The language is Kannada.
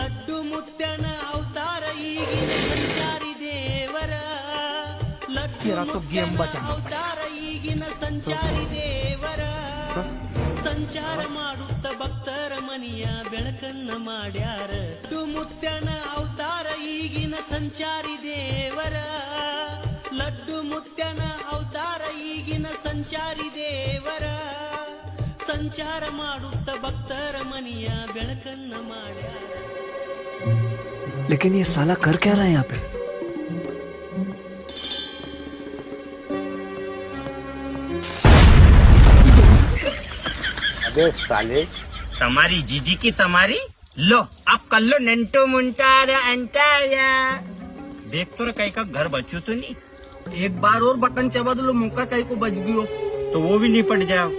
ಲಡ್ಡು ಮುತ್ಯನ ಅವತಾರ ಈಗಿನ ಸಂಚಾರಿ ದೇವರ ಲಡ್ಡು ಮುತ್ಯನ ಅವತಾರ ಈಗಿನ ಸಂಚಾರಿ ದೇವರ ಸಂಚಾರ ಮಾಡುತ್ತ ಭಕ್ತರ ಮನಿಯ ಬೆಳಕನ್ನ ಮಾಡ್ಯಾರ ಲಡ್ಡು ಮುತ್ಯನ ಅವತಾರ ಈಗಿನ ಸಂಚಾರಿ ದೇವರ ಲಡ್ಡು ಮುತ್ಯನ ಅವತಾರ ಈಗಿನ ಸಂಚಾರಿ ದೇವರ ಸಂಚಾರ ಮಾಡುತ್ತ ಭಕ್ತರ ಮನಿಯ ಬೆಳಕನ್ನ ಮಾಡ್ಯಾರ. लेकिन ये साला कर क्या रहा है यहाँ पे? अबे साले તમારી જીજી की તમારી लो आप कर लो नंटो मुंटारा अंटाया देख तो रे कहीं का घर बच्चू तो नहीं एक बार और बटन चबा दो मौका कहीं को बच गयो तो वो भी निपट जाओ.